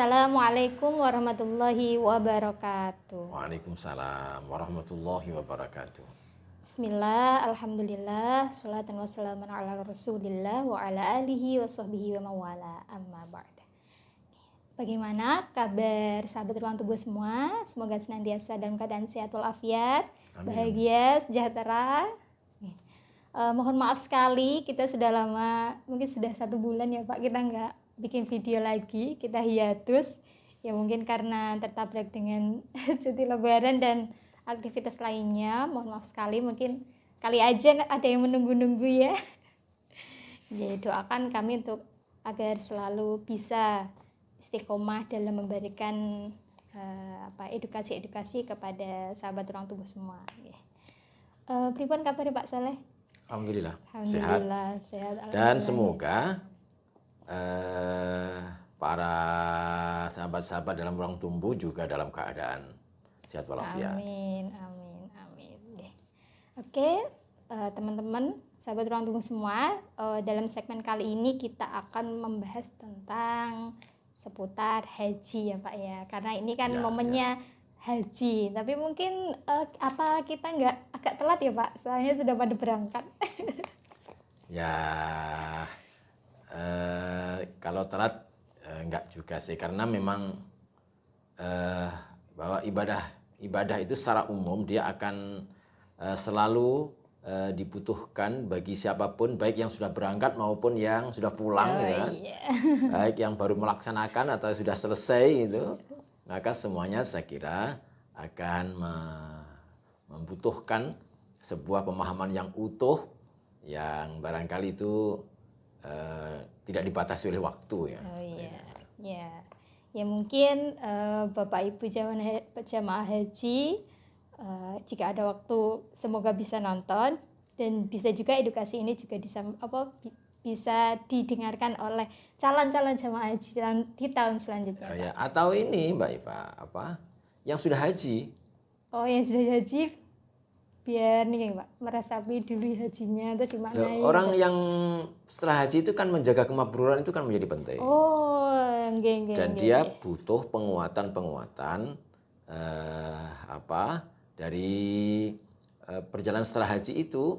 Assalamualaikum warahmatullahi wabarakatuh. Waalaikumsalam warahmatullahi wabarakatuh. Bismillah, alhamdulillah, sholatan wassalamun ala rasulillah wa ala alihi wa sahbihi wa mawala, amma ba'd. Bagaimana kabar sahabat ruang tubuh semua? Semoga senantiasa dalam keadaan sehat walafiat, bahagia, sejahtera. Mohon maaf sekali, kita sudah lama, mungkin sudah 1 bulan ya Pak, kita nggak bikin video lagi, kita hiatus. Ya mungkin karena tertabrak dengan cuti lebaran dan aktivitas lainnya. Mohon maaf sekali, mungkin kali aja ada yang menunggu-nunggu ya. Jadi doakan kami untuk agar selalu bisa istiqomah dalam memberikan edukasi-edukasi kepada sahabat ruang tubuh semua. Pripun kabar Pak Saleh? Alhamdulillah, sehat. Dan semoga para sahabat-sahabat dalam ruang tumbuh juga dalam keadaan sehat walafiat. Amin. Oke, teman-teman, sahabat ruang tunggu semua, dalam segmen kali ini kita akan membahas tentang seputar haji ya Pak ya, karena ini kan momennya haji, tapi mungkin apa kita nggak agak telat ya Pak, soalnya sudah pada berangkat. Kalau telat enggak juga sih, karena memang bahwa ibadah itu secara umum dia akan selalu dibutuhkan bagi siapapun, baik yang sudah berangkat maupun yang sudah pulang baik yang baru melaksanakan atau sudah selesai itu, maka semuanya saya kira akan membutuhkan sebuah pemahaman yang utuh yang barangkali itu tidak dibatasi oleh waktu ya. Ya mungkin Bapak Ibu jamaah haji, jika ada waktu semoga bisa nonton, dan bisa juga edukasi ini juga bisa didengarkan oleh calon-calon jamaah haji di tahun selanjutnya. Atau ini Mbak Iva, yang sudah haji. Yang sudah haji biar nih Pak meresapi dulu hajinya atau di mana. Orang yang setelah haji itu kan menjaga kemakburan itu kan menjadi penting. Dan dia butuh penguatan dari perjalanan setelah haji itu,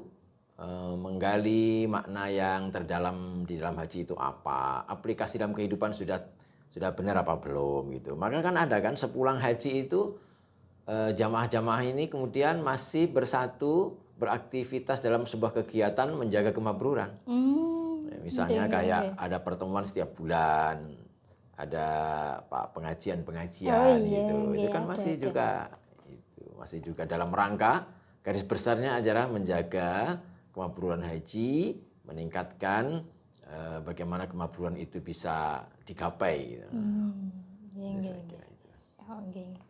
menggali makna yang terdalam di dalam haji itu apa, aplikasi dalam kehidupan sudah benar apa belum gitu. Maka kan ada kan sepulang haji itu jamaah-jamaah ini kemudian masih bersatu beraktivitas dalam sebuah kegiatan menjaga kemakburan. Misalnya kayak ada pertemuan setiap bulan, ada pengajian-pengajian gitu. Itu kan masih juga dalam rangka garis besarnya adalah menjaga kemakburan haji, meningkatkan bagaimana kemakburan itu bisa digapai gitu.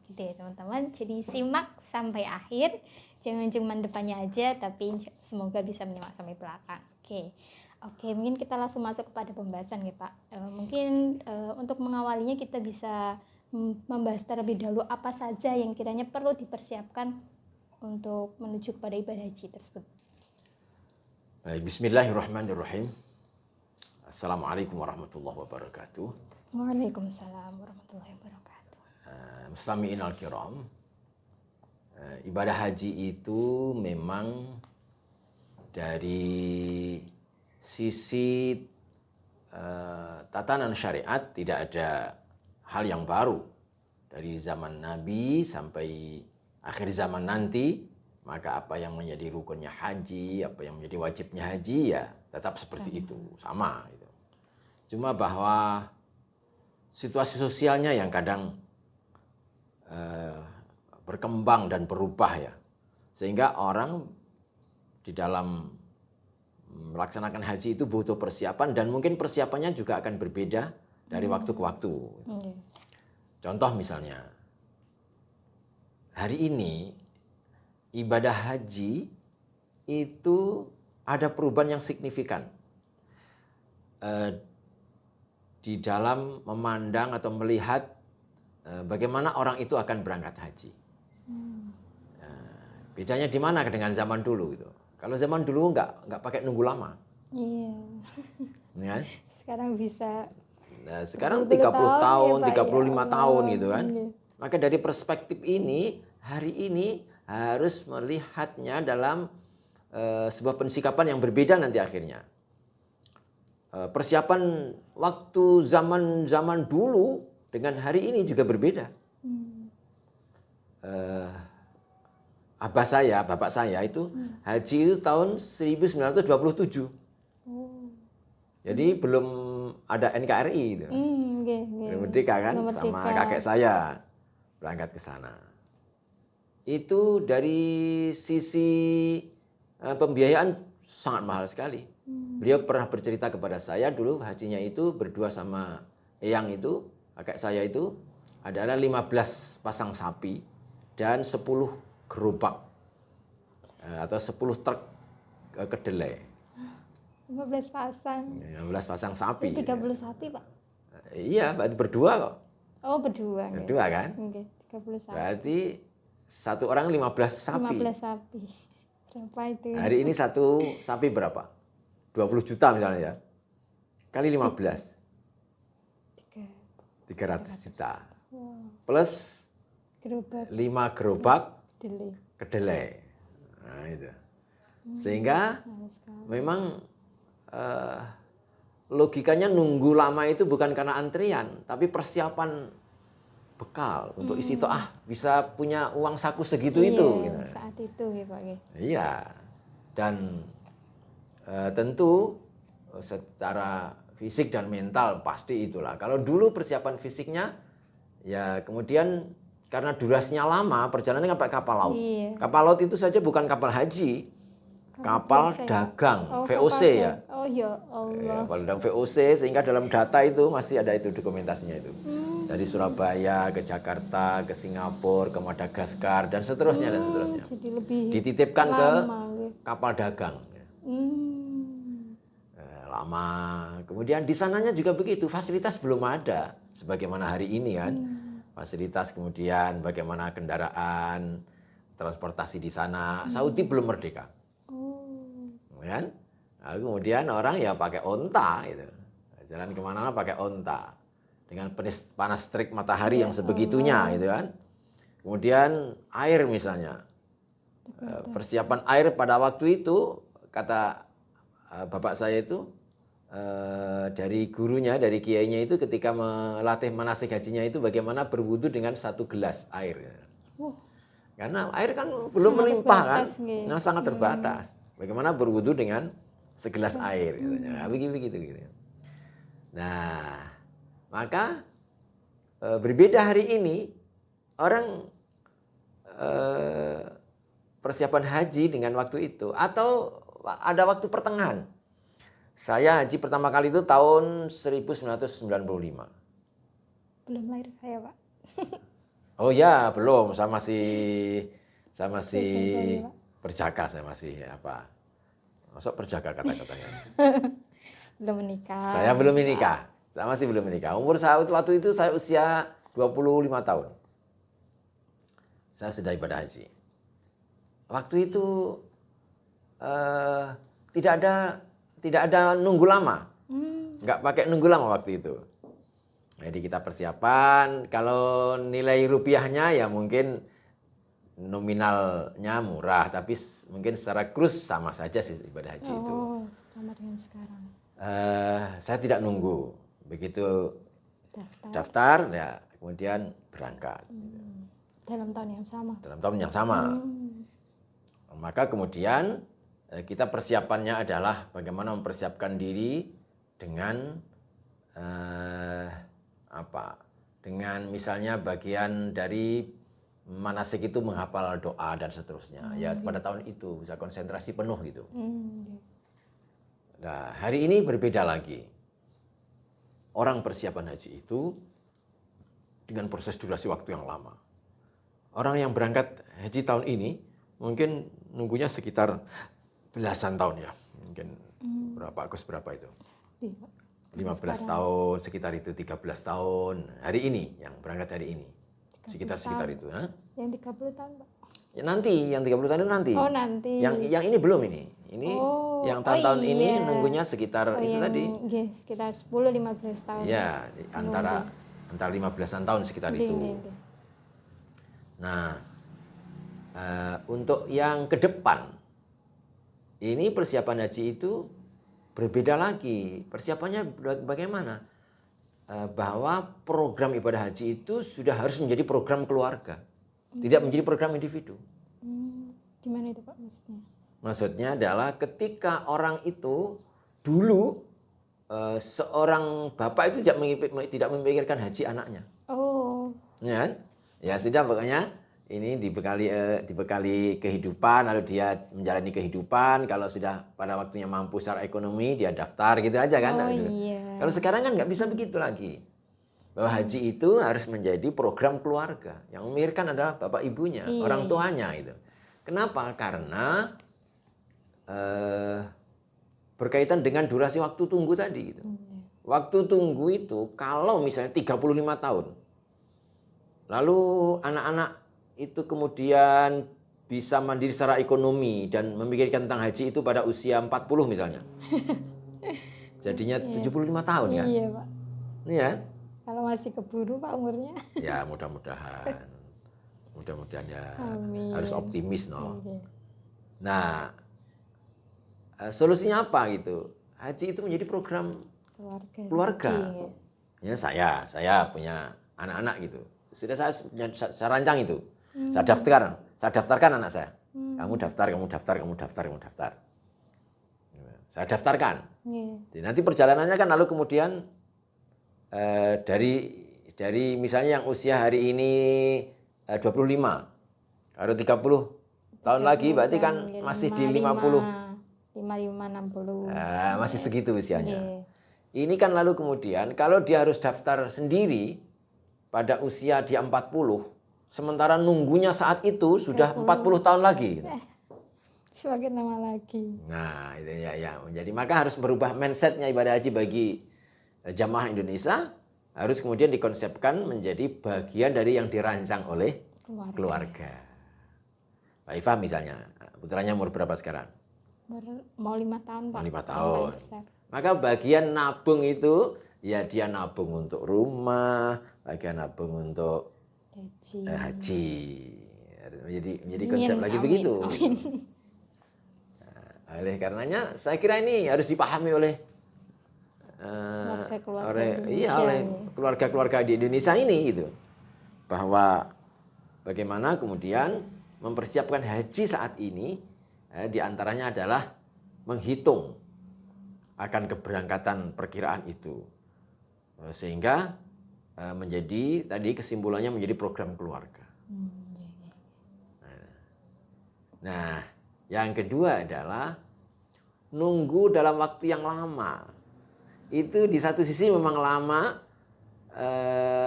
Gitu ya teman-teman, jadi simak sampai akhir, jangan cuma depannya aja, tapi semoga bisa menyimak sampai belakang. Oke, mungkin kita langsung masuk kepada pembahasan ya Pak. Mungkin untuk mengawalinya kita bisa membahas terlebih dahulu apa saja yang kiranya perlu dipersiapkan untuk menuju kepada ibadah haji tersebut. Baik, bismillahirrahmanirrahim. Assalamualaikum warahmatullahi wabarakatuh. Waalaikumsalam warahmatullahi wabarakatuh. Mustami'in al-kiram, ibadah haji itu memang dari sisi tatanan syariat tidak ada hal yang baru. Dari zaman Nabi sampai akhir zaman nanti, maka apa yang menjadi rukunnya haji, apa yang menjadi wajibnya haji ya tetap seperti itu, sama gitu. Cuma bahwa situasi sosialnya yang kadang berkembang dan berubah ya, sehingga orang di dalam melaksanakan haji itu butuh persiapan, dan mungkin persiapannya juga akan berbeda dari waktu ke waktu. Contoh misalnya, hari ini ibadah haji itu ada perubahan yang signifikan di dalam memandang atau melihat bagaimana orang itu akan berangkat haji. Bedanya di mana dengan zaman dulu itu? Kalau zaman dulu nggak pakai nunggu lama. Iya. Ya? Sekarang bisa Nah, sekarang 30 30 tahun, ya, Pak, 35 ya tahun Allah. gitu kan. Iya. Maka dari perspektif ini, hari ini harus melihatnya dalam sebuah pensikapan yang berbeda nanti akhirnya. Persiapan waktu zaman dulu dengan hari ini juga berbeda. Bapak saya itu haji itu tahun 1927. Oh. Jadi belum ada NKRI itu. Nggih, nggih. Belum merdeka kan, Belum sama merdeka. kakek saya berangkat ke sana. Itu dari sisi pembiayaan sangat mahal sekali. Beliau pernah bercerita kepada saya dulu hajinya itu berdua sama eyang itu, kakek saya itu adalah 15 pasang sapi dan 10 gerobak atau 10 truk kedelai. 15 pasang. 15 pasang sapi. 30 sapi, Pak. Iya, berarti berdua kok. Oh, berdua. nggih. Berdua kan? Nggih, 30 sapi. Berarti satu orang 15 sapi. 15 sapi. Berapa itu? Hari ini satu sapi berapa? 20 juta misalnya ya. Kali 15. 300 juta. Wow. Plus Gerobak 5 gerobak deli. kedelai. Nah, itu. Sehingga Mahal sekali. memang logikanya nunggu lama itu bukan karena antrian, tapi persiapan bekal untuk isi to'ah bisa punya uang saku segitu Iya, itu. Gitu. saat itu ya, Pak. Nggih. Iya, dan tentu secara fisik dan mental pasti itulah. Kalau dulu persiapan fisiknya, ya kemudian karena durasinya lama, perjalanan pakai kapal laut. Iya. Kapal laut itu saja bukan kapal haji, kapal biasa ya? dagang, Oh, VOC kapal ya. Oh ya Allah. Kapal dagang VOC, sehingga dalam data itu masih ada itu dokumentasinya itu. Dari Surabaya ke Jakarta, ke Singapura, ke Madagaskar, dan seterusnya dan seterusnya. Jadi lebih Dititipkan ke lama. Nggih. kapal dagang. Hmm. Lama. Kemudian di sananya juga begitu, fasilitas belum ada sebagaimana hari ini kan. Fasilitas kemudian bagaimana kendaraan, transportasi di sana. Saudi belum merdeka. Oh. Kan? Nah, kemudian orang ya pakai onta gitu. Jalan kemana-mana pakai onta. Dengan panas terik matahari yang sebegitunya gitu kan. Kemudian air misalnya. Persiapan air pada waktu itu kata bapak saya itu dari gurunya, dari kiainya itu ketika melatih manasik hajinya itu bagaimana berwudu dengan 1 gelas air. Wah. Karena air kan belum melimpah kan, terbatas, nggih. nah, sangat terbatas. Bagaimana berwudu dengan segelas air, katanya. Begitu. Gitu. Nah, maka berbeda hari ini orang persiapan haji dengan waktu itu, atau ada waktu pertengahan. Saya haji pertama kali itu tahun 1995. Belum lahir saya, Pak. Oh ya, belum. Saya masih Berjaga ya, Pak. berjaga, saya masih apa? Masuk berjaga kata-katanya. Belum menikah. Saya belum menikah. Saya masih belum menikah. Umur saya waktu itu saya usia 25 tahun. Saya sudah ibadah haji. Waktu itu tidak ada nunggu lama. Nggak pakai nunggu lama waktu itu. Jadi kita persiapan, kalau nilai rupiahnya ya mungkin nominalnya murah, tapi mungkin secara kurs sama saja sih ibadah haji itu. Oh, sama dengan sekarang. Saya tidak nunggu, begitu daftar ya kemudian berangkat. Dalam tahun yang sama. Dalam tahun yang sama. Maka kemudian kita persiapannya adalah bagaimana mempersiapkan diri dengan dengan misalnya bagian dari manasik itu menghafal doa dan seterusnya. Ya pada tahun itu bisa konsentrasi penuh gitu. Nah, hari ini berbeda lagi. Orang persiapan haji itu dengan proses durasi waktu yang lama. Orang yang berangkat haji tahun ini mungkin nunggunya sekitar belasan tahun ya. Mungkin berapa itu? 15 tahun, sekitar itu 13 tahun. Hari ini, yang berangkat hari ini. Sekitar itu. Nah? Yang 30 tahun, Pak? Ya nanti, yang 30 tahun itu nanti. Oh, nanti. Yang ini belum ini. Ini Oh, yang tahun-tahun ini iya. nunggunya sekitar itu yang tadi. sekitar 10-15 tahun. Ya, antara 15-an tahun sekitar Nggih, itu. nggih, nggih. Nah, untuk yang ke depan, ini persiapan haji itu berbeda lagi. Persiapannya bagaimana? Bahwa program ibadah haji itu sudah harus menjadi program keluarga, tidak menjadi program individu. Gimana itu Pak maksudnya? Maksudnya adalah ketika orang itu dulu seorang bapak itu tidak memikirkan haji anaknya. Oh, Ya kan? Ya sudah pokoknya ini dibekali kehidupan, lalu dia menjalani kehidupan. Kalau sudah pada waktunya mampu secara ekonomi, dia daftar gitu aja kan. oh iya. Kalau sekarang kan nggak bisa begitu lagi. Bahwa haji itu harus menjadi program keluarga. Yang memikirkan adalah bapak ibunya, Iya, orang iya. tuanya itu. Kenapa? Karena berkaitan dengan durasi waktu tunggu tadi gitu. Waktu tunggu itu kalau misalnya 35 tahun. Lalu anak-anak itu kemudian bisa mandiri secara ekonomi dan memikirkan tentang haji itu pada usia 40 misalnya. Jadinya 75 tahun kan? Iya Pak. Iya. Kalau masih keburu Pak umurnya. Ya mudah-mudahan. Mudah-mudahan ya Amin. harus optimis no. Oke. Nah, solusinya apa gitu? Haji itu menjadi program keluarga. Haji, Ya saya punya anak-anak gitu. Sudah saya rancang itu. Saya daftarkan anak saya. Kamu daftar. Saya daftarkan. Iya. Jadi nanti perjalanannya kan lalu kemudian dari misalnya yang usia hari ini 25. Kalau 30 tahun lagi berarti kan masih di 50. 55, 60. Masih segitu usianya. Iya. Ini kan lalu kemudian kalau dia harus daftar sendiri pada usia dia 40, sementara nunggunya saat itu sudah 40 tahun lagi. Semakin lama lagi. Nah, itu ya. Jadi maka harus berubah mindsetnya ibadah haji bagi jamaah Indonesia, harus kemudian dikonsepkan menjadi bagian dari yang dirancang oleh keluarga. Pak Iva misalnya, putranya umur berapa sekarang? Mau 5 tahun Pak. 5 tahun. Besar. Maka bagian nabung itu, ya dia nabung untuk rumah, bagian nabung untuk haji. Menjadi konsep lagi amin, begitu. Amin. Nah, oleh karenanya saya kira ini harus dipahami oleh keluarga-keluarga di Indonesia ini gitu. Bahwa bagaimana kemudian mempersiapkan haji saat ini diantaranya adalah menghitung akan keberangkatan perkiraan itu. Sehingga menjadi tadi kesimpulannya menjadi program keluarga. Nah, yang kedua adalah nunggu dalam waktu yang lama. Itu di satu sisi memang lama,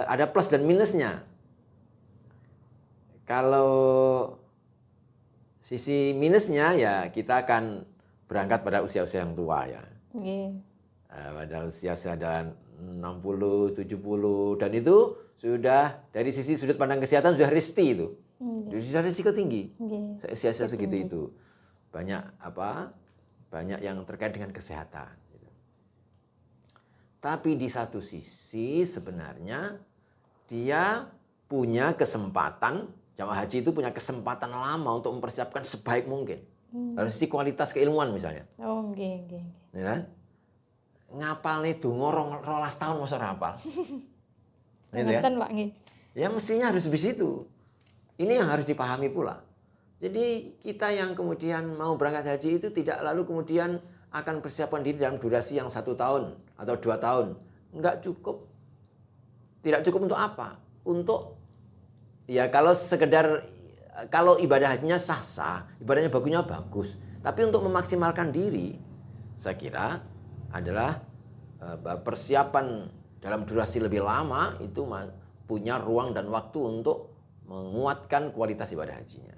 ada plus dan minusnya. Kalau sisi minusnya ya kita akan berangkat pada usia-usia yang tua ya. Pada usia-usia dan 60, 70 dan itu sudah dari sisi sudut pandang kesehatan sudah risti itu. Sudah risiko tinggi. Usia-usia segitu itu. Banyak yang terkait dengan kesehatan. Tapi di satu sisi sebenarnya dia punya kesempatan, jamaah haji itu punya kesempatan lama untuk mempersiapkan sebaik mungkin. Dari sisi kualitas keilmuan misalnya. Ya. Ngapal itu ngorong 12 tahun masa rapal. Ya mestinya harus habis itu. Ini yang harus dipahami pula. Jadi kita yang kemudian mau berangkat haji itu tidak lalu kemudian akan persiapan diri dalam durasi yang 1 tahun atau 2 tahun. Enggak cukup. Tidak cukup untuk apa? Untuk ya kalau ibadah hajinya sah-sah, ibadahnya bagusnya bagus. Tapi untuk memaksimalkan diri, saya kira adalah persiapan dalam durasi lebih lama itu punya ruang dan waktu untuk menguatkan kualitas ibadah hajinya.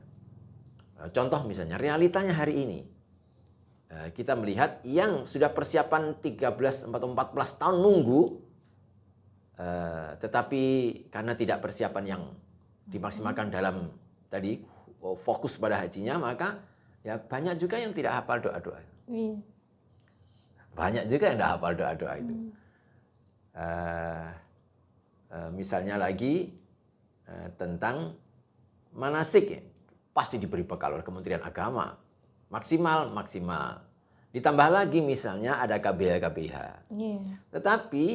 Contoh misalnya realitanya hari ini. Kita melihat yang sudah persiapan 13 atau 14 tahun nunggu, tetapi karena tidak persiapan yang dimaksimalkan dalam tadi fokus pada hajinya, maka ya banyak juga yang tidak hafal doa-doa. Iya. Banyak juga yang tidak hafal doa-doa itu. Misalnya lagi tentang manasik, ya, pasti diberi bekal oleh Kementerian Agama. Maksimal. Ditambah lagi misalnya ada KBH. Iya. Tetapi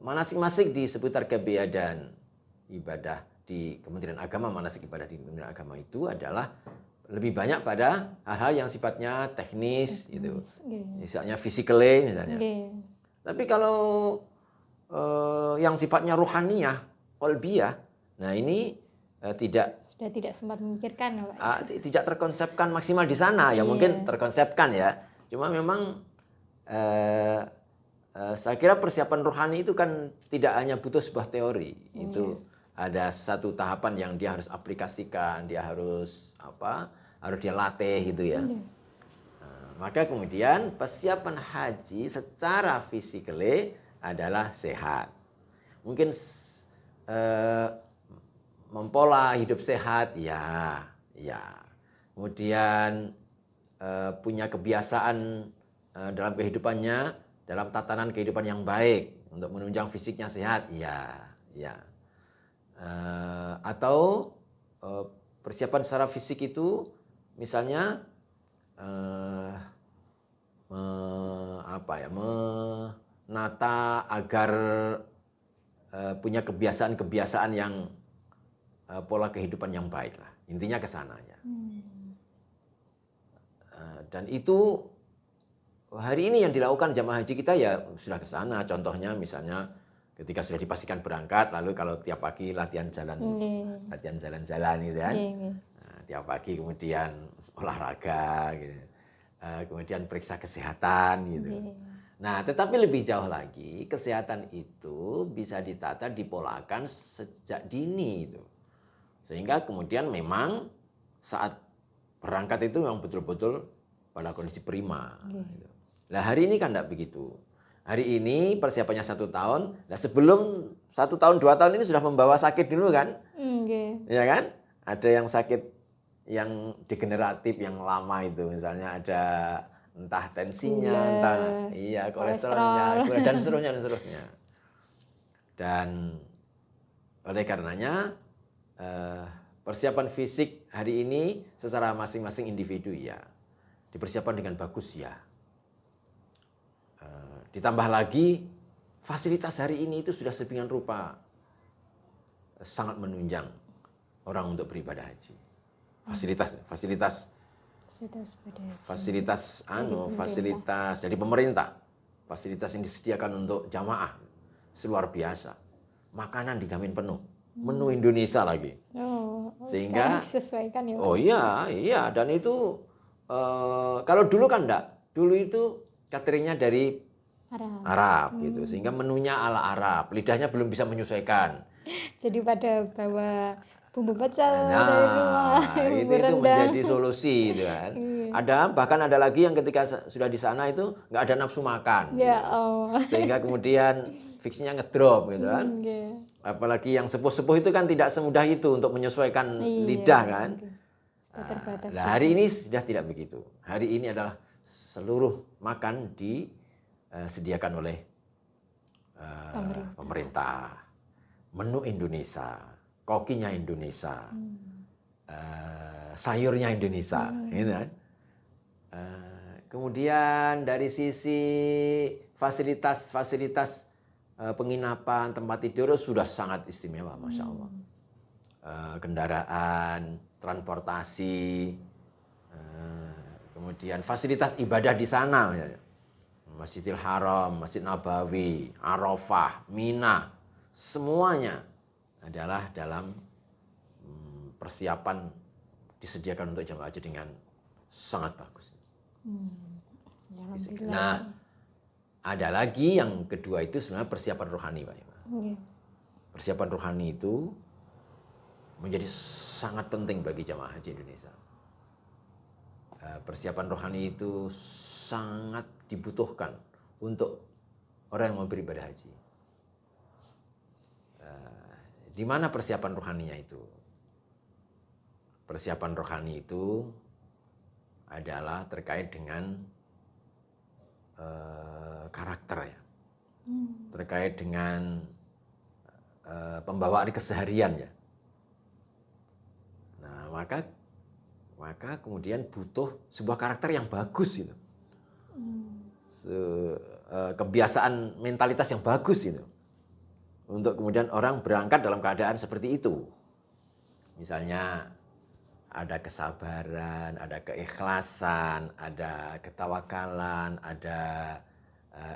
manasik-manasik di seputar KBH dan ibadah di Kementerian Agama, manasik ibadah di Kementerian Agama itu adalah lebih banyak pada hal-hal yang sifatnya teknis gitu. Misalnya physically misalnya. Iya. Tapi kalau yang sifatnya ruhaniyah, qalbiyah, nah ini Sudah tidak sempat memikirkan ya, Pak. tidak terkonsepkan maksimal di sana. Ya mungkin terkonsepkan ya. Cuma memang saya kira persiapan rohani itu kan tidak hanya butuh sebuah teori. Itu ada satu tahapan yang dia harus aplikasikan, dia harus harus dia latih gitu ya. Maka kemudian persiapan haji secara fisikly adalah sehat. Mungkin mempola hidup sehat, ya. Kemudian punya kebiasaan dalam kehidupannya, dalam tatanan kehidupan yang baik untuk menunjang fisiknya sehat, ya. Atau persiapan secara fisik itu, misalnya menata agar punya kebiasaan-kebiasaan yang pola kehidupan yang baik lah. Intinya ke sana ya. Dan itu hari ini yang dilakukan jamaah haji kita ya sudah ke sana. Contohnya misalnya ketika sudah dipastikan berangkat, lalu kalau tiap pagi latihan jalan-jalan gitu kan. Nah, tiap pagi kemudian olahraga gitu. Kemudian periksa kesehatan gitu. Nah, tetapi lebih jauh lagi, kesehatan itu bisa ditata, dipolakan sejak dini itu. Sehingga kemudian memang saat berangkat itu memang betul-betul pada kondisi prima. Gitu. Nah, hari ini kan tidak begitu. Hari ini persiapannya 1 tahun. Nah, sebelum 1 tahun, 2 tahun ini sudah membawa sakit dulu kan? Ya kan? Ada yang sakit yang degeneratif yang lama itu, misalnya ada entah tensinya, entah kolesterolnya, gula, dan seterusnya. Dan oleh karenanya persiapan fisik hari ini secara masing-masing individu ya dipersiapkan dengan bagus ya. Ditambah lagi fasilitas hari ini itu sudah sedemikian rupa sangat menunjang orang untuk beribadah haji. Fasilitas dari pemerintah, fasilitas yang disediakan untuk jamaah seluar biasa, makanan dijamin penuh, menu Indonesia lagi, sehingga disesuaikan ya. Oh iya, dan itu kalau dulu kan enggak, dulu itu cateringnya dari Arab gitu, sehingga menunya ala Arab, lidahnya belum bisa menyesuaikan. Jadi pada bawa bumbu pecel dari rumah, itu menjadi solusi gitu kan. Bahkan ada lagi yang ketika sudah di sana itu nggak ada nafsu makan. Ya gitu. Sehingga kemudian fiksinya ngedrop gitu kan. Apalagi yang sepuh-sepuh itu kan tidak semudah itu untuk menyesuaikan lidah kan. Nah, hari ini sudah tidak begitu. Hari ini adalah seluruh makan disediakan oleh pemerintah. Menu Indonesia, kokinya Indonesia, sayurnya Indonesia, gitu kan. Kemudian dari sisi fasilitas penginapan, tempat tidur sudah sangat istimewa, Masya Allah. Kendaraan, transportasi, kemudian fasilitas ibadah di sana, misalnya. Masjidil Haram, Masjid Nabawi, Arafah, Mina, semuanya adalah dalam persiapan disediakan untuk jamaah haji dengan sangat bagus. Nah, ada lagi yang kedua itu sebenarnya persiapan rohani, Pak. Persiapan rohani itu menjadi sangat penting bagi jamaah haji Indonesia. Persiapan rohani itu sangat dibutuhkan untuk orang yang mau beribadah haji. Di mana persiapan rohaninya itu? Persiapan rohani itu adalah terkait dengan karakter ya, terkait dengan pembawaan keseharian ya. Nah, maka kemudian butuh sebuah karakter yang bagus gitu. Kebiasaan mentalitas yang bagus gitu. Untuk kemudian orang berangkat dalam keadaan seperti itu. Misalnya ada kesabaran, ada keikhlasan, ada ketawakalan, ada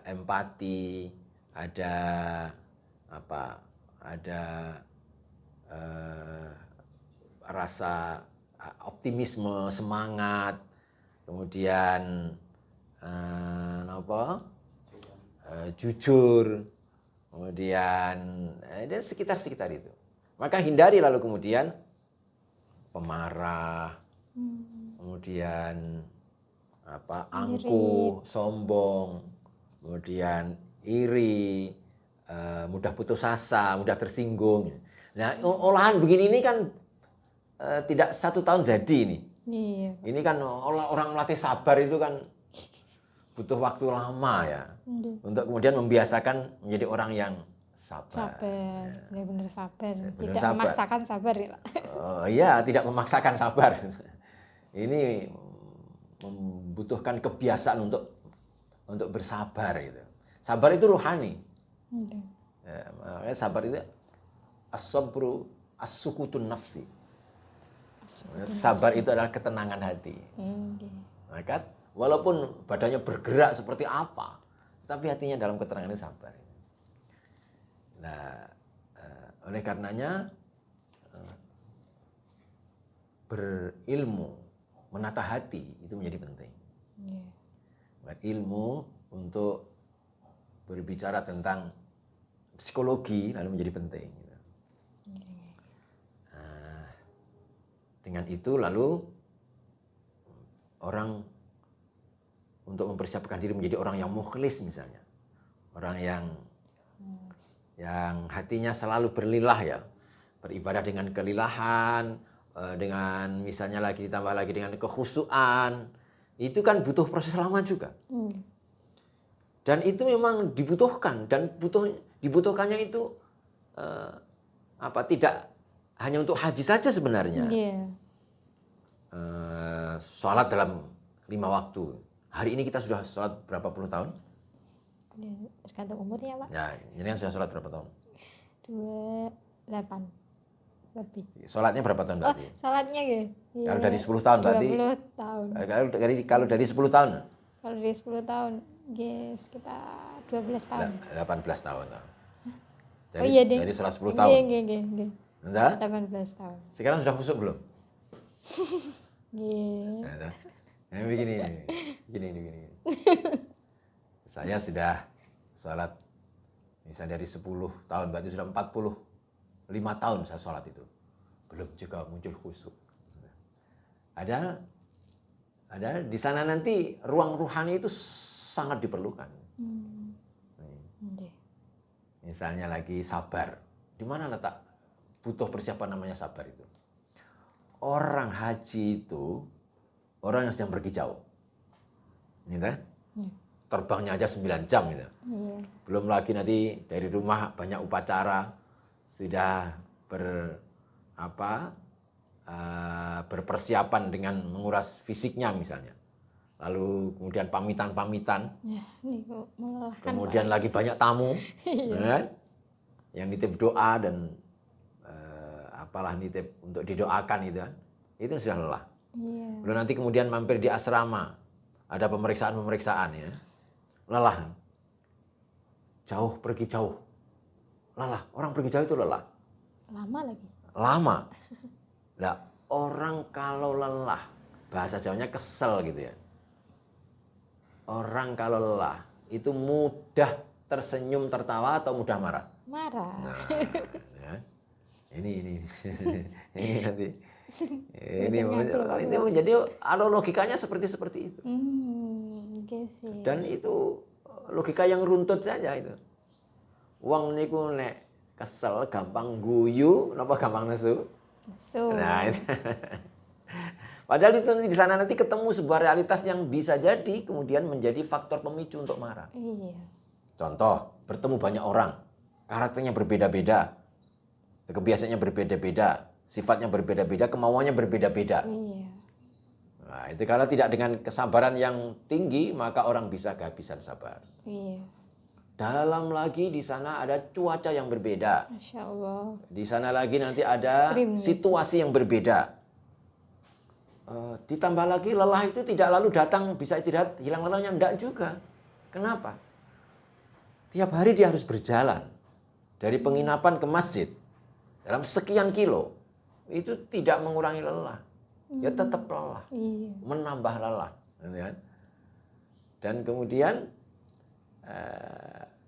empati, ada apa? Ada rasa optimisme, semangat, kemudian jujur, kemudian dan sekitar itu. Maka hindari lalu kemudian pemarah, kemudian angkuh, sombong, kemudian iri, mudah putus asa, mudah tersinggung. Nah, olahan begini ini kan tidak 1 tahun jadi ini. Iya. Ini kan orang melatih sabar itu kan butuh waktu lama ya, untuk kemudian membiasakan menjadi orang yang sabar. Benar-benar sabar. Benar Tidak sabar. memaksakan sabar ya, Pak. Iya, tidak memaksakan sabar. Ini membutuhkan kebiasaan untuk bersabar gitu. Sabar itu rohani. Ya, makanya sabar itu as-sabru as-sukutun nafsi. Sabar itu adalah ketenangan hati. Maka walaupun badannya bergerak seperti apa, tapi hatinya dalam ketenangan itu sabar. Nah, oleh karenanya berilmu, menata hati itu menjadi penting. Berilmu untuk berbicara tentang psikologi lalu menjadi penting. Dengan itu lalu orang untuk mempersiapkan diri menjadi orang yang mukhlis misalnya. Orang yang hatinya selalu berlilah ya. Beribadah dengan kelilahan, dengan misalnya lagi ditambah lagi dengan kekhusyuan. Itu kan butuh proses lama juga. Dan itu memang dibutuhkan dan dibutuhkannya itu tidak hanya untuk haji saja sebenarnya. Sholat dalam 5 waktu. Hari ini kita sudah sholat berapa puluh tahun? Tergantung umurnya, Pak. Ya, ini kan sudah sholat berapa tahun? 28 lebih. Sholatnya berapa tahun berarti? Sholatnya ya. Kalau dari 10 tahun berarti? 20 tahun. Kalau dari 10 tahun? Kalau dari 10 tahun, sekitar 12 tahun. 18 tahun. Dari sholat 10 tahun? Iya. Entah? 18 tahun. Sekarang sudah khusyuk belum? Iya. Nah, begini. Saya sudah sholat misalnya dari 10 tahun, berarti sudah 45 tahun saya sholat itu. Belum juga muncul khusyuk. Ada di sana nanti ruang ruhani itu sangat diperlukan. Misalnya lagi sabar. Di mana letak butuh persiapan namanya sabar itu? Orang haji itu orang yang sedang pergi jauh. Terbangnya aja 9 jam gitu. Belum lagi nanti dari rumah banyak upacara, sudah berpersiapan dengan menguras fisiknya misalnya. Lalu kemudian pamitan-pamitan. Kemudian lagi banyak tamu. Yang nitip doa dan nitip untuk didoakan itu sudah lelah. Lalu nanti kemudian mampir di asrama, ada pemeriksaan ya, lelah, pergi jauh, lelah. Orang pergi jauh itu lelah. Lama. Nah, orang kalau lelah, bahasa Jawanya kesel gitu ya. Orang kalau lelah itu mudah tersenyum, tertawa atau mudah marah? Marah. Nah, ya. Ini nanti ini menjadi logikanya seperti itu. Dan itu logika yang runtut saja itu. Wong niku nek kesel gampang guyu, napa gampang nesu? Nesu. Nah, itu. Padahal itu di sana nanti ketemu sebuah realitas yang bisa jadi kemudian menjadi faktor pemicu untuk marah. Iya. Contoh, bertemu banyak orang, karakternya berbeda-beda, kebiasaannya berbeda-beda, sifatnya berbeda-beda, kemauannya berbeda-beda. Iya. Nah, itu kalau tidak dengan kesabaran yang tinggi, maka orang bisa kehabisan sabar. Iya. Dalam lagi di sana ada cuaca yang berbeda. Masya Allah. Di sana lagi nanti ada Ekstrim gitu. situasi yang berbeda. Ditambah lagi lelah itu tidak lalu datang bisa istirahat, hilang lelahnya, enggak juga. Kenapa? Tiap hari dia harus berjalan dari penginapan ke masjid dalam sekian kilo. Itu tidak mengurangi lelah. Ya tetap lelah, Iya. menambah lelah. Gitu kan? Dan kemudian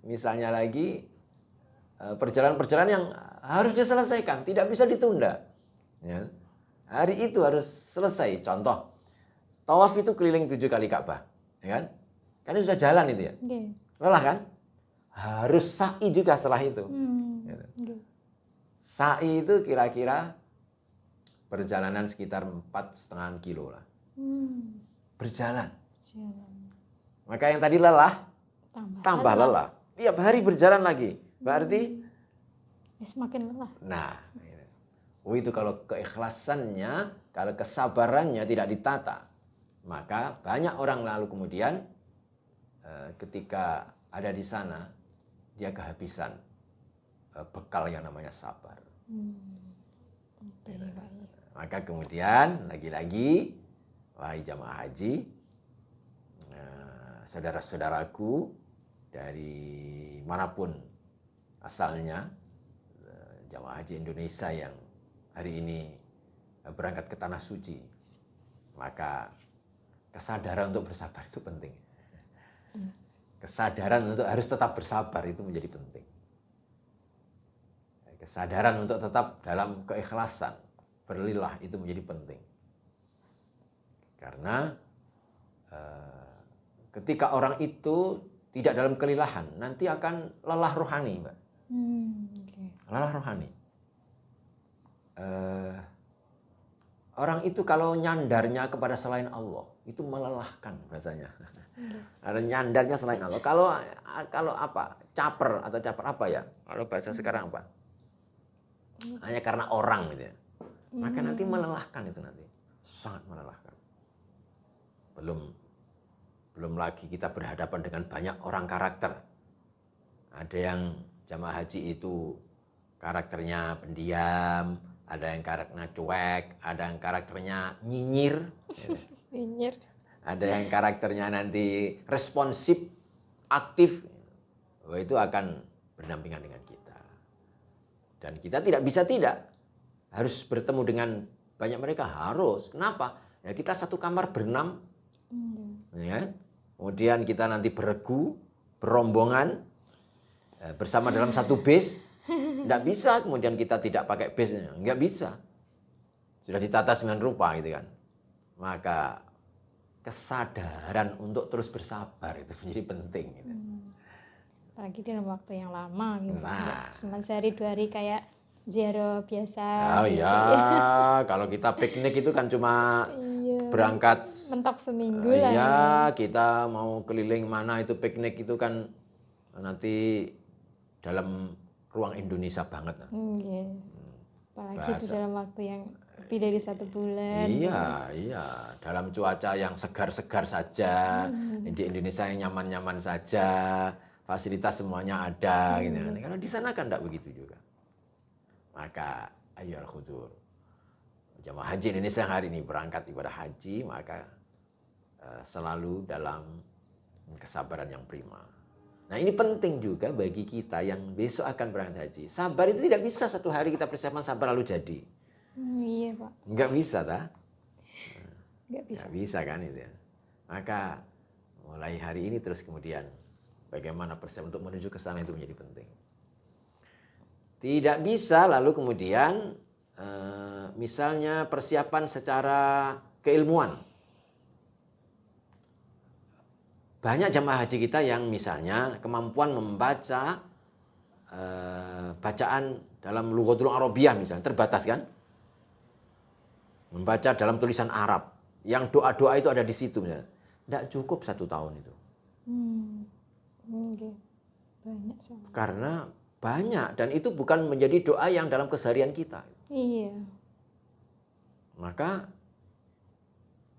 misalnya lagi perjalanan-perjalanan yang harus diselesaikan, tidak bisa ditunda. Ya. Hari itu harus selesai. Contoh, tawaf itu keliling 7 kali Ka'bah, ya kan? Kan sudah jalan itu ya. Oke. Lelah kan? Harus sa'i juga setelah itu. Gitu. Oke. Sa'i itu kira-kira perjalanan sekitar 4,5 kilo lah. Berjalan. Jalan. Maka yang tadi lelah, Tambah lelah. Tiap hari berjalan lagi. Berarti, Ya, semakin lelah. nah, itu kalau keikhlasannya, kalau kesabarannya tidak ditata, maka banyak orang lalu kemudian ketika ada di sana, dia kehabisan bekal yang namanya sabar. Oke, baik. Maka kemudian lagi-lagi, wahai jamaah haji, saudara-saudaraku dari manapun asalnya, jamaah haji Indonesia yang hari ini berangkat ke Tanah Suci, maka kesadaran untuk bersabar itu penting. Kesadaran untuk harus tetap bersabar itu menjadi penting. Kesadaran untuk tetap dalam keikhlasan, berlillah itu menjadi penting. Karena ketika orang itu tidak dalam kelilahan, nanti akan lelah rohani, Mbak. Oke. Lelah rohani. Orang itu kalau nyandarnya kepada selain Allah, itu melelahkan bahasanya. Ada nyandarnya selain Allah. Kalau apa? Caper apa ya? Kalau bahasa sekarang apa? Hanya karena orang gitu ya. Maka nanti melelahkan itu nanti. Sangat melelahkan. Belum lagi kita berhadapan dengan banyak orang karakter. Ada yang jamaah haji itu karakternya pendiam, ada yang karakternya cuek, ada yang karakternya nyinyir. Nyinyir. Ada yang karakternya nanti responsif, aktif. Itu akan berdampingan dengan kita. Dan kita tidak bisa harus bertemu dengan banyak mereka, harus. Kenapa? Ya kita satu kamar berenam, ya. Kemudian kita nanti beregu, berombongan, bersama dalam satu bis. Tidak bisa kemudian kita tidak pakai bisnya, nggak bisa. Sudah ditata dengan rupa gitu kan. Maka kesadaran untuk terus bersabar itu menjadi penting. Gitu. Apalagi dalam waktu yang lama gitu. Nah. Nggak cuma sehari 2 hari kayak ziarah biasa. Oh gitu. ya, kalau kita piknik itu kan cuma Iya. berangkat. Mentok seminggu lah. Iya, kita mau keliling mana itu piknik itu kan nanti dalam ruang Indonesia banget. Iya. Apalagi itu Bahasa. dalam waktu yang lebih dari 1 bulan. Iya. Dalam cuaca yang segar-segar saja, di Indonesia yang nyaman-nyaman saja, fasilitas semuanya ada. Gitu. Karena di sana kan tidak begitu juga. Maka ayyuhal khudur, jamaah haji Indonesia yang hari ini berangkat ibadah haji, maka selalu dalam kesabaran yang prima. Nah ini penting juga bagi kita yang besok akan berangkat haji. Sabar itu tidak bisa satu hari kita persiapan sabar lalu jadi. Iya Pak. Nggak bisa, tak? Nggak bisa. Nggak bisa kan itu ya. Maka mulai hari ini terus kemudian bagaimana persiapan untuk menuju ke sana itu menjadi penting. Tidak bisa lalu kemudian misalnya persiapan secara keilmuan. Banyak jamaah haji kita yang misalnya kemampuan membaca bacaan dalam Lughatul Arabiyyah misalnya terbatas kan. Membaca dalam tulisan Arab. yang doa-doa itu ada di situ misalnya. Tidak cukup 1 tahun itu. Oke. Banyak soalnya. Karena banyak, dan itu bukan menjadi doa yang dalam keseharian kita. Iya. Maka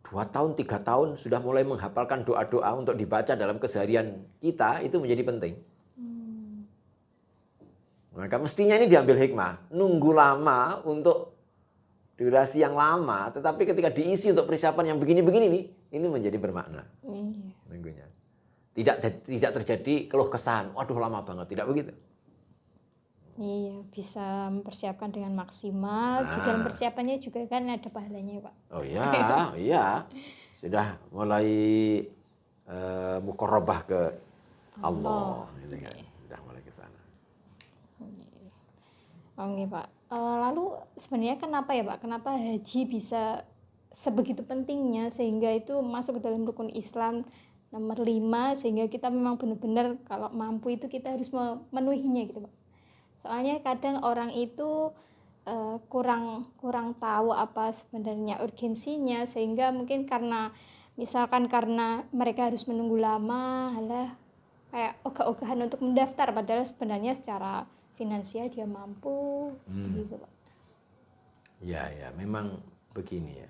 2 tahun, 3 tahun sudah mulai menghafalkan doa-doa untuk dibaca dalam keseharian kita, itu menjadi penting. Maka mestinya ini diambil hikmah. Nunggu lama untuk durasi yang lama, tetapi ketika diisi untuk persiapan yang begini-begini nih, ini menjadi bermakna. Iya. Nunggunya. Tidak terjadi keluh kesan, waduh lama banget, tidak begitu. Iya, bisa mempersiapkan dengan maksimal. Di dalam persiapannya juga kan ada pahalanya, Pak. Oh iya, iya. Sudah mulai muqarrabah ke Allah, gitu kan. Sudah mulai ke sana. Oke, Pak. Lalu sebenarnya kenapa ya, Pak? Kenapa haji bisa sebegitu pentingnya sehingga itu masuk ke dalam rukun Islam nomor 5, sehingga kita memang benar-benar kalau mampu itu kita harus memenuhinya gitu, Pak. Soalnya kadang orang itu kurang tahu apa sebenarnya urgensinya, sehingga mungkin karena mereka harus menunggu lama, halah kayak ogah-ogahan untuk mendaftar, padahal sebenarnya secara finansial dia mampu gitu, Pak. Ya, memang begini ya.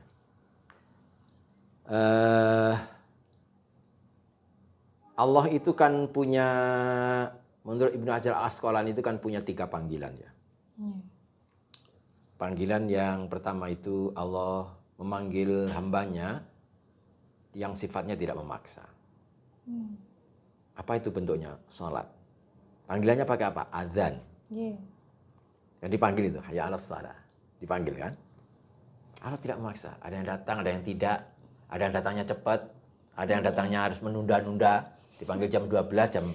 Allah itu kan punya, menurut Ibnu Hajar Al-Asqalani itu kan punya 3 panggilan ya. Panggilan yang pertama itu Allah memanggil hambanya yang sifatnya tidak memaksa. Apa itu bentuknya? Sholat. Panggilannya pakai apa? Adzan. Yang dipanggil itu, hayya 'alas shalah. Dipanggil kan? Allah tidak memaksa. Ada yang datang, ada yang tidak. Ada yang datangnya cepat, ada yang datangnya harus menunda-nunda. Dipanggil jam 12, jam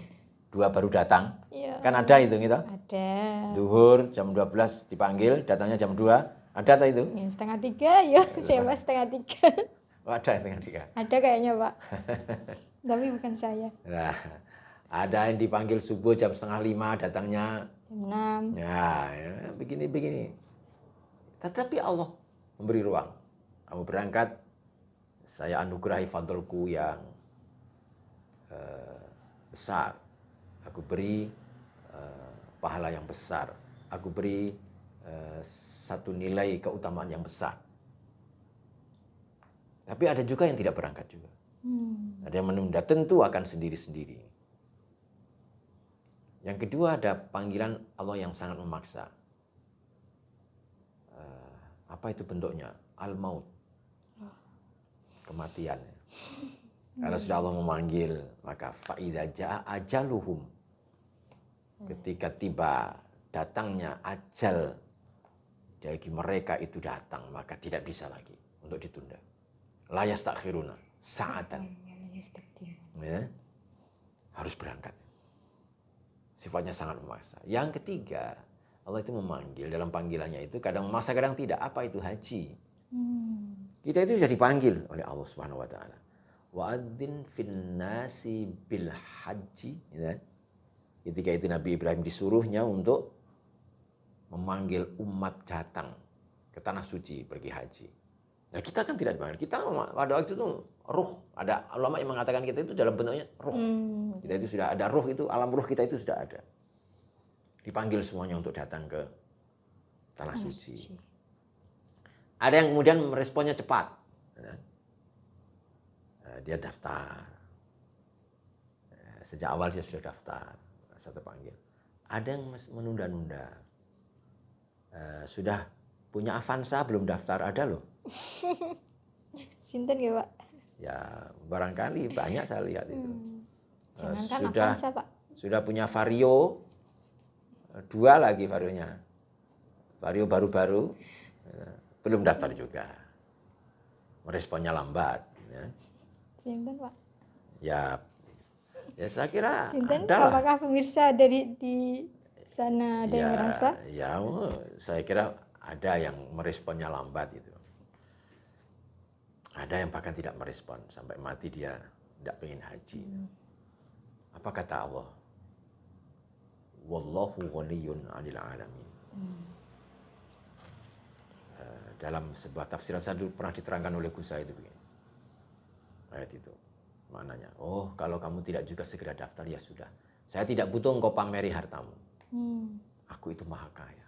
2 baru datang. Iya. Kan ada itu gitu. Ada. Zuhur jam 12 dipanggil, datangnya jam 2. Ada atau itu? Ya, 2:30 ya, siapa 2:30? Oh, ada setengah 3. Ada kayaknya, Pak. Tapi bukan saya. Nah, ada yang dipanggil subuh jam 4:30, datangnya Jam 6. ya begini. Tetapi Allah memberi ruang. Kamu berangkat, saya anugerahi fadlku yang besar. Aku beri pahala yang besar. Aku beri satu nilai keutamaan yang besar. Tapi ada juga yang tidak berangkat juga. Ada yang menunda, tentu akan sendiri-sendiri. Yang kedua ada panggilan Allah yang sangat memaksa. Apa itu bentuknya? Al-maut. Kematian. Kalau sudah Allah memanggil, maka fa'idza jaa ajaluhum. Ketika tiba datangnya ajal bagi mereka itu datang, maka tidak bisa lagi untuk ditunda. La yastakhiruna sa'atan. Ya, harus berangkat. Sifatnya sangat memaksa. Yang ketiga, Allah itu memanggil, dalam panggilannya itu kadang memaksa, kadang tidak. Apa itu? Haji. Kita itu sudah dipanggil oleh Allah Subhanahu wa taala. Wa'adzin fin nasi bil haji, ya. Ketika itu Nabi Ibrahim disuruhnya untuk memanggil umat datang ke tanah suci pergi haji. Nah, kita kan tidak dipanggil. Kita pada waktu itu ruh. Ada ulama yang mengatakan kita itu dalam bentuknya ruh. Kita itu sudah ada ruh, itu alam ruh kita itu sudah ada. Dipanggil semuanya untuk datang ke tanah suci. Ada yang kemudian meresponnya cepat. Dia daftar. Sejak awal dia sudah daftar. Satu panggil. Ada yang menunda-nunda. Sudah punya Avanza belum daftar, ada loh. Sinten ya, Pak? Ya barangkali banyak saya lihat itu. Jangankan Sudah Avanza, Pak. Sudah punya Vario, 2 lagi Varionya. Vario baru-baru, belum daftar juga. Meresponnya lambat. Ya. Sinten, Pak? Ya saya kira Sinten, ada lah. apakah pemirsa ada di sana ada yang merasa? Ya, saya kira ada yang meresponnya lambat itu. Ada yang bahkan tidak merespon sampai mati dia tidak pengen haji. Apa kata Allah? Wallahu ghaniyun 'anil 'alamin. Dalam sebuah tafsiran saya dulu pernah diterangkan oleh Gus Said itu begini. Ayat itu maknanya. Oh, kalau kamu tidak juga segera daftar, ya sudah. Saya tidak butuh engkau pameri hartamu. Aku itu maha kaya.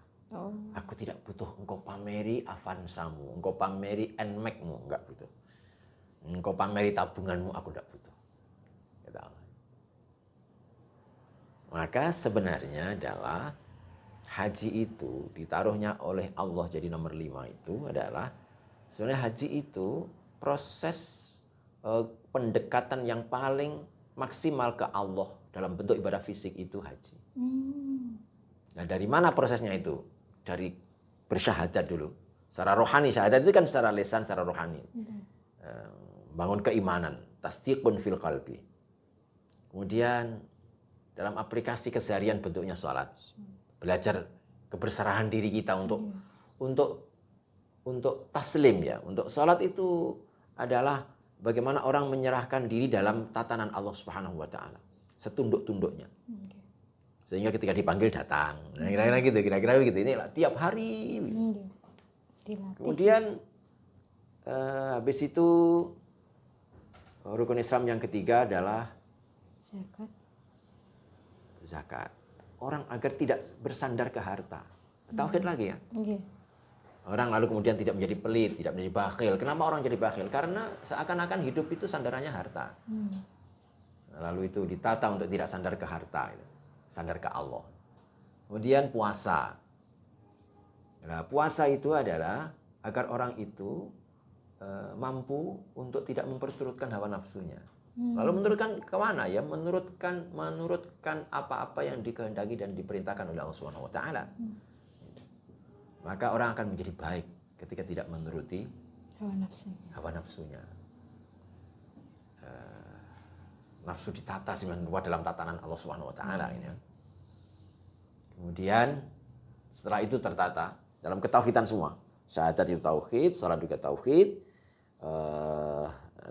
Aku tidak butuh engkau pameri Avanzamu, engkau pameri Nmax-mu, enggak butuh. Engkau pameri tabunganmu, aku tidak butuh. Kata Allah. Maka sebenarnya adalah haji itu ditaruhnya oleh Allah jadi nomor 5 itu adalah sebenarnya haji itu proses pendekatan yang paling maksimal ke Allah dalam bentuk ibadah fisik itu haji. Nah, dari mana prosesnya itu? Dari bersyahadat dulu. Secara rohani, syahadat itu kan secara lisan, secara rohani. Bangun keimanan, tasdiqun fil qalbi. Kemudian dalam aplikasi keseharian bentuknya sholat. Belajar keberserahan diri kita untuk taslim ya. Untuk sholat itu adalah bagaimana orang menyerahkan diri dalam tatanan Allah Subhanahu wa taala. Setunduk-tunduknya. Sehingga ketika dipanggil datang. Nah, kira-kira gitu. Ini tiap hari. Kemudian habis itu rukun Islam yang ketiga adalah zakat. Orang agar tidak bersandar ke harta. Tauhid lagi ya. Orang lalu kemudian tidak menjadi pelit, tidak menjadi bakhil. Kenapa orang jadi bakhil? Karena seakan-akan hidup itu sandarannya harta. Lalu itu ditata untuk tidak sandar ke harta. Sandar ke Allah. Kemudian puasa. Nah, puasa itu adalah agar orang itu mampu untuk tidak memperturutkan hawa nafsunya. Lalu menurutkan ke mana? Ya menurutkan apa-apa yang dikehendaki dan diperintahkan oleh Allah Subhanahu wa taala. Maka orang akan menjadi baik ketika tidak menuruti hawa nafsunya. Nafsu ditata dalam tatanan Allah Subhanahu wa taala ini. Kemudian setelah itu tertata dalam ketauhidan semua. Syahadat itu tauhid, salat juga tauhid,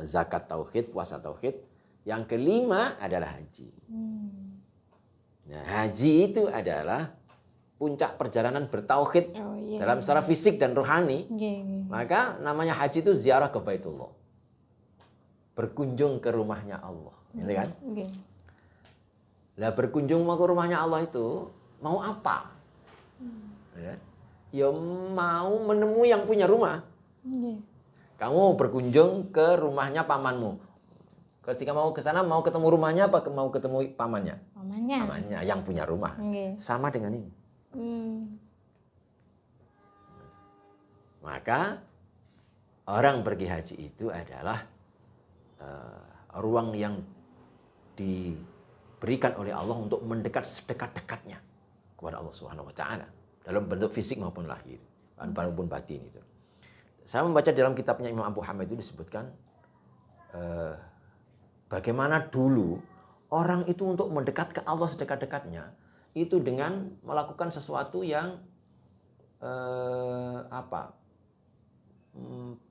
zakat tauhid, puasa tauhid. Yang kelima adalah haji. Nah, haji itu adalah puncak perjalanan bertauhid dalam secara fisik dan rohani. Maka namanya haji itu ziarah ke Baitullah. Berkunjung ke rumahnya Allah. Gitu kan? Lah berkunjung ke rumahnya Allah itu mau apa? Ya mau menemui yang punya rumah. Kamu berkunjung ke rumahnya pamanmu. Ketika mau ke sana mau ketemu rumahnya apa mau ketemu pamannya? Pamannya yang punya rumah. Sama dengan ini. Maka orang pergi haji itu adalah ruang yang diberikan oleh Allah untuk mendekat sedekat-dekatnya kepada Allah Subhanahu wa taala dalam bentuk fisik maupun lahir, maupun batin itu. Saya membaca dalam kitabnya Imam Abu Hamid itu disebutkan bagaimana dulu orang itu untuk mendekat ke Allah sedekat-dekatnya itu dengan melakukan sesuatu yang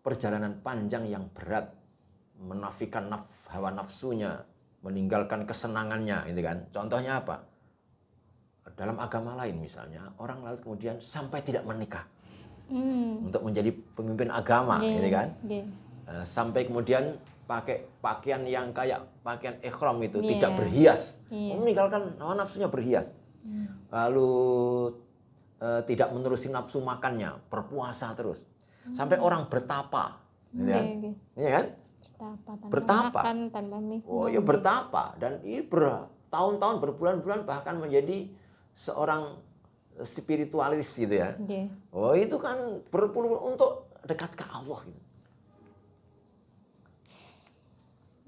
perjalanan panjang yang berat, menafikan hawa nafsunya, meninggalkan kesenangannya, gitu kan. Contohnya apa? Dalam agama lain misalnya, orang lalu kemudian sampai tidak menikah untuk menjadi pemimpin agama, gitu kan. Sampai kemudian pakai pakaian yang kayak pakaian ihram itu tidak berhias, meninggalkan hawa nafsunya berhias. Lalu tidak menerusi nafsu makannya, berpuasa terus. Sampai orang bertapa, gitu kan. Iya kan? Bertapa. Oh ya bertapa dan ini bertahun-tahun berbulan-bulan bahkan menjadi seorang spiritualis gitu ya. Oh itu kan berpuluh untuk dekat ke Allah gitu.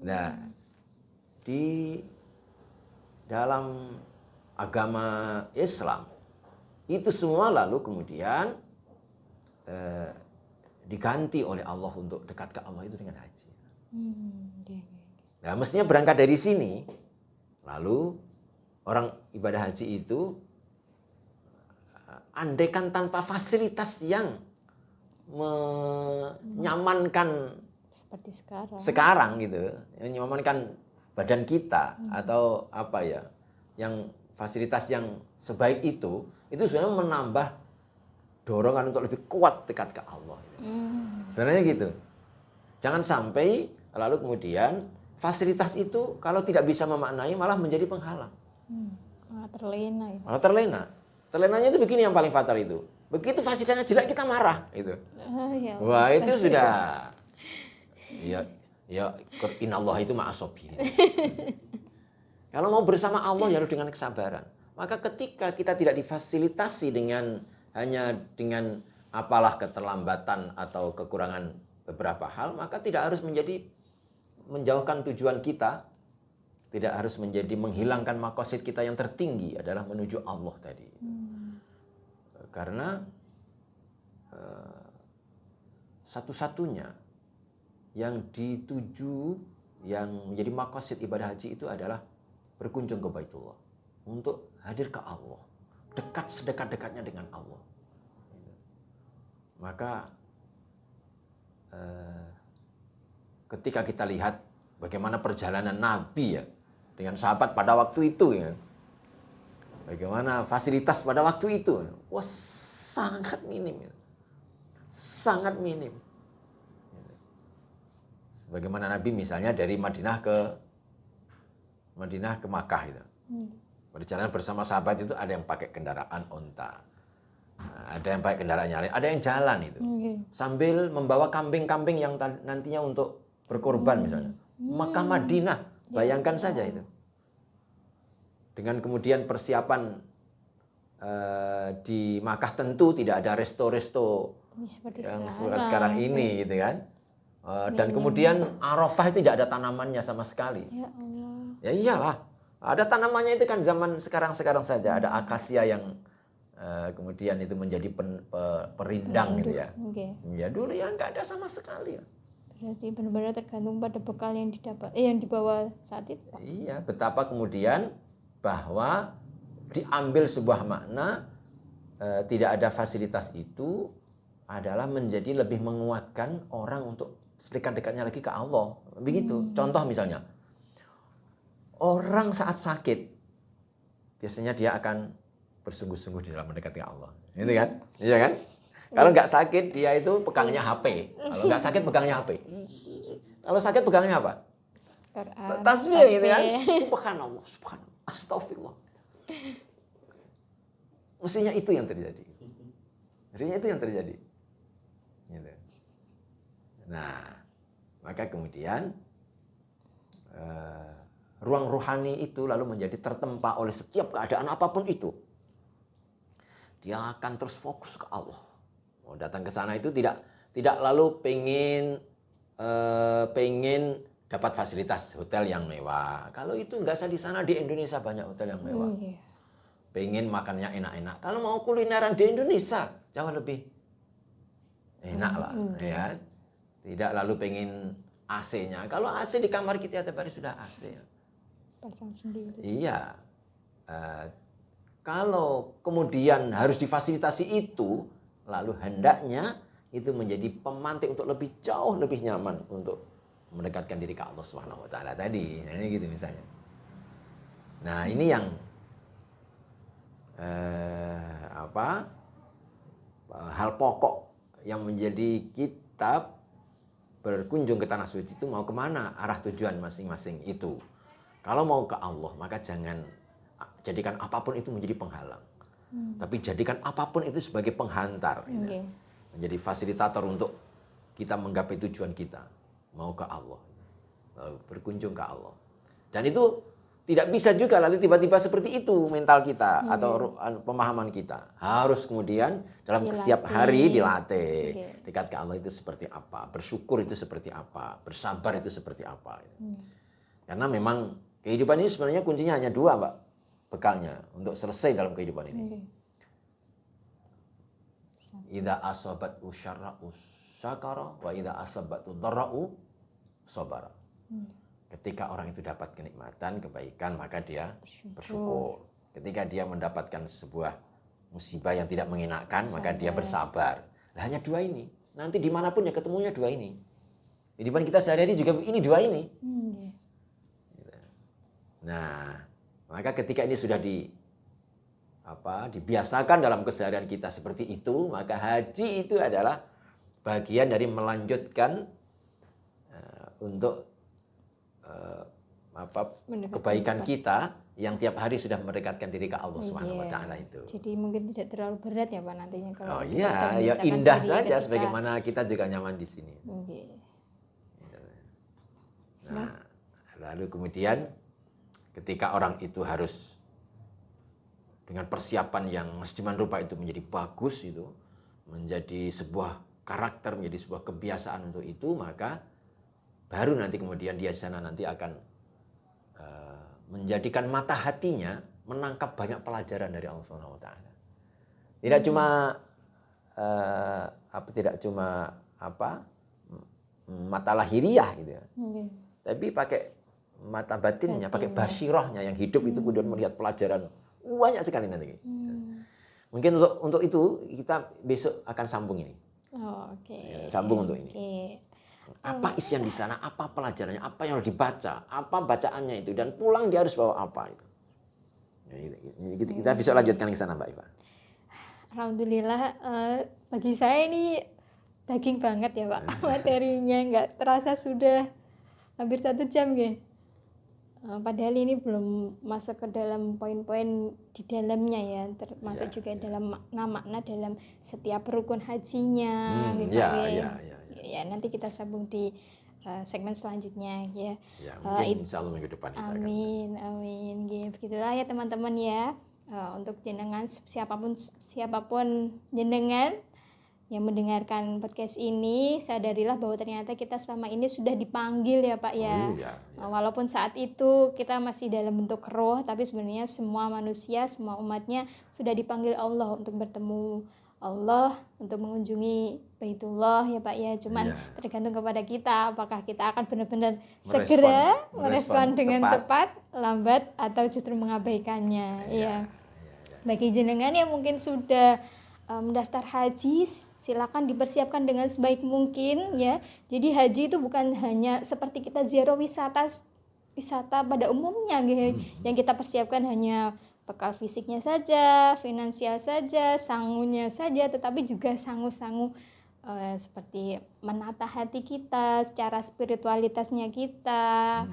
Nah di dalam agama Islam itu semua lalu kemudian diganti oleh Allah untuk dekat ke Allah itu dengan haji. Nah, mestinya berangkat dari sini, lalu orang ibadah haji itu andaikan tanpa fasilitas yang menyamankan seperti sekarang gitu, menyamankan badan kita atau apa ya, yang fasilitas yang sebaik itu sebenarnya menambah dorongan untuk lebih kuat dekat ke Allah. Sebenarnya gitu. Jangan sampai Lalu kemudian fasilitas itu kalau tidak bisa memaknai malah menjadi penghalang. Malah terlena ya. Malah terlena. Terlenanya itu begini yang paling fatal itu. Begitu fasilitasnya jelek kita marah itu. Ya Wah, Allah, itu sudah ya inallah itu ma'asobirin. Kalau mau bersama Allah ya harus dengan kesabaran. Maka ketika kita tidak difasilitasi hanya dengan apalah keterlambatan atau kekurangan beberapa hal, maka tidak harus menjauhkan tujuan kita, tidak harus menjadi menghilangkan maqasid kita yang tertinggi adalah menuju Allah tadi. Karena satu-satunya yang dituju, yang menjadi maqasid ibadah haji itu adalah berkunjung ke Baitullah, untuk hadir ke Allah, dekat sedekat-dekatnya dengan Allah. Maka ketika kita lihat bagaimana perjalanan Nabi ya dengan sahabat pada waktu itu ya, bagaimana fasilitas pada waktu itu, wah sangat minim, sangat minim. Bagaimana Nabi misalnya dari Madinah ke Makkah itu. Perjalanan bersama sahabat itu ada yang pakai kendaraan onta, ada yang pakai kendaraan yang lain, ada yang jalan itu. Sambil membawa kambing-kambing yang nantinya untuk berkorban misalnya. Makkah Madinah, bayangkan saja itu. Dengan kemudian persiapan di Makkah tentu tidak ada resto-resto yang sekarang ini gitu kan. Dan kemudian Arafah itu tidak ada tanamannya sama sekali. Ya Allah. Ya iyalah, ada tanamannya itu kan zaman sekarang saja, ada akasia yang kemudian itu menjadi perindang gitu ya. Ya dulu ya nggak ada sama sekali. Berarti benar-benar tergantung pada bekal yang yang dibawa saat itu. Iya, betapa kemudian bahwa diambil sebuah makna tidak ada fasilitas itu adalah menjadi lebih menguatkan orang untuk sedekat-dekatnya lagi ke Allah. Begitu. Contoh misalnya, orang saat sakit biasanya dia akan bersungguh-sungguh di dalam mendekati Allah. Itu kan? Iya kan? Kalau nggak sakit dia itu pegangnya HP. Kalau nggak sakit pegangnya HP. Kalau sakit pegangnya apa? Tasbih gitu kan? Subhanallah, subhanallah, astagfirullah. Mestinya itu yang terjadi. Mestinya itu yang terjadi. Gitu. Nah, maka kemudian ruang rohani itu lalu menjadi tertempa oleh setiap keadaan apapun itu. Dia akan terus fokus ke Allah. Mau datang ke sana itu tidak lalu pengen dapat fasilitas hotel yang mewah. Kalau itu nggak usah di sana, di Indonesia banyak hotel yang mewah. Pengen makannya enak-enak. Kalau mau kulineran di Indonesia jauh lebih enak lah, ya. Tidak lalu pengen AC-nya. Kalau AC di kamar kita tiap hari sudah AC. Pasang sendiri. Iya. Kalau kemudian harus difasilitasi itu, lalu hendaknya itu menjadi pemantik untuk lebih jauh lebih nyaman untuk mendekatkan diri ke Allah Subhanahu wa taala tadi. Nah, ini gitu misalnya. Nah, ini yang hal pokok yang menjadi kita berkunjung ke tanah suci itu mau kemana, arah tujuan masing-masing itu. Kalau mau ke Allah, maka jangan jadikan apapun itu menjadi penghalang. Tapi jadikan apapun itu sebagai penghantar. Ya. Menjadi fasilitator untuk kita menggapai tujuan kita. Mau ke Allah. Berkunjung ke Allah. Dan itu tidak bisa juga lalu tiba-tiba seperti itu mental kita atau pemahaman kita. Harus kemudian dalam setiap hari dilatih. Dekat ke Allah itu seperti apa, bersyukur itu seperti apa, bersabar itu seperti apa. Karena memang kehidupan ini sebenarnya kuncinya hanya dua, Mbak, bekalnya untuk selesai dalam kehidupan ini. Idza asabat usyarra'u syakara wa idza asabatu dharra'u sabara. Ketika orang itu dapat kenikmatan, kebaikan, maka dia bersyukur. Ketika dia mendapatkan sebuah musibah yang tidak mengenakan, maka dia bersabar. Nah, hanya dua ini. Nanti dimanapun ya ketemunya dua ini. Kehidupan kita sehari-hari juga ini dua ini. Nah, maka ketika ini sudah dibiasakan dalam keseharian kita seperti itu, maka haji itu adalah bagian dari melanjutkan untuk kebaikan kita yang tiap hari sudah mendekatkan diri ke Allah Subhanahu wa taala itu. Jadi mungkin tidak terlalu berat ya Pak nantinya kalau Oh kita iya, sudah ya memisahkan indah diri saja ketika- sebagaimana kita juga nyaman di sini. Nah, lalu kemudian ketika orang itu harus dengan persiapan yang sedemikian rupa itu menjadi bagus itu, menjadi sebuah karakter, menjadi sebuah kebiasaan untuk itu, maka baru nanti kemudian dia di sana nanti akan menjadikan mata hatinya menangkap banyak pelajaran dari Allah Subhanahu wa taala. Tidak cuma mata lahiriah gitu ya. Tapi pakai mata batinnya, pakai basirahnya yang hidup itu kemudian melihat pelajaran banyak sekali nanti. Mungkin untuk itu kita besok akan sambung ini. Oh, oke. Ya, sambung untuk ini. Oke. Apa isian di sana, apa pelajarannya, apa yang harus dibaca, apa bacaannya itu, dan pulang dia harus bawa apa itu. Ya, kita bisa lanjutkan ke sana Mbak Iva. Alhamdulillah, bagi saya ini daging banget ya Pak materinya, nggak terasa sudah hampir 1 jam ya. Padahal ini belum masuk ke dalam poin-poin di dalamnya ya, termasuk juga dalam makna-makna dalam setiap rukun hajinya. Ya, nanti kita sambung di segmen selanjutnya ya. Ya, mungkin insya Allah minggu depan kita akan. Amin. Begitulah ya teman-teman ya. Untuk jenengan siapapun jenengan yang mendengarkan podcast ini, sadarilah bahwa ternyata kita selama ini sudah dipanggil ya Pak ya. Walaupun saat itu kita masih dalam bentuk roh, tapi sebenarnya semua manusia, semua umatnya sudah dipanggil Allah untuk bertemu Allah, untuk mengunjungi Baitullah ya Pak ya. Cuman tergantung kepada kita apakah kita akan benar-benar segera merespon dengan cepat, lambat, atau justru mengabaikannya ya. Bagi jenengan yang mungkin sudah mendaftar haji, silakan dipersiapkan dengan sebaik mungkin ya. Jadi haji itu bukan hanya seperti kita ziarah wisata pada umumnya gitu. Yang kita persiapkan hanya bekal fisiknya saja, finansial saja, sangunya saja, tetapi juga sangu-sangu seperti menata hati kita, secara spiritualitasnya kita,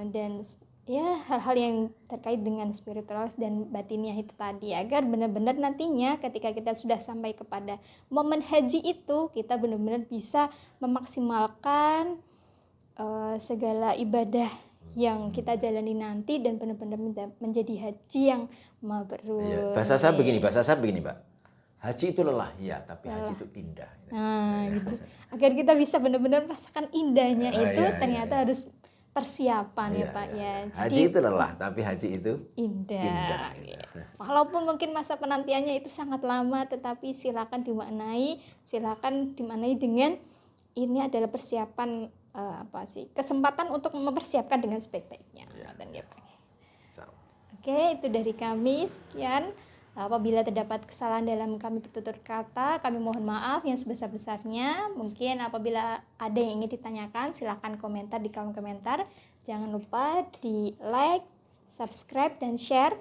dan ya hal-hal yang terkait dengan spiritual dan batiniah itu tadi, agar benar-benar nantinya ketika kita sudah sampai kepada momen haji itu, kita benar-benar bisa memaksimalkan segala ibadah yang kita jalani nanti dan benar-benar menjadi haji yang mabrur. Ya, bahasa saya begini Mbak. Haji itu lelah ya, tapi haji itu indah. Gitu. Agar kita bisa benar-benar merasakan indahnya itu, ternyata harus persiapan ya Pak ya. Jadi, haji itu lelah, tapi haji itu indah. Walaupun mungkin masa penantiannya itu sangat lama, tetapi silakan dimaknai dengan ini adalah persiapan kesempatan untuk mempersiapkan dengan sebaik-baiknya. Oke, itu dari kami. Sekian. Apabila terdapat kesalahan dalam kami bertutur kata, kami mohon maaf yang sebesar-besarnya. Mungkin apabila ada yang ingin ditanyakan, silakan komentar di kolom komentar. Jangan lupa di like, subscribe, dan share.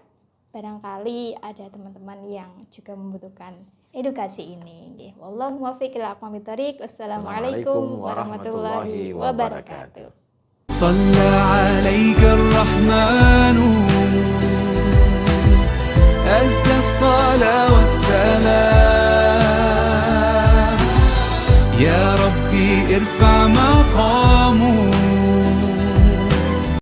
Barangkali ada teman-teman yang juga membutuhkan edukasi ini. Wallahu muwaffiq ila aqwamit thoriq. Wassalamualaikum warahmatullahi wabarakatuh. Shalla 'alaika ar-Rahmanu أزكى الصلاة والسلام يا ربي ارفع مقام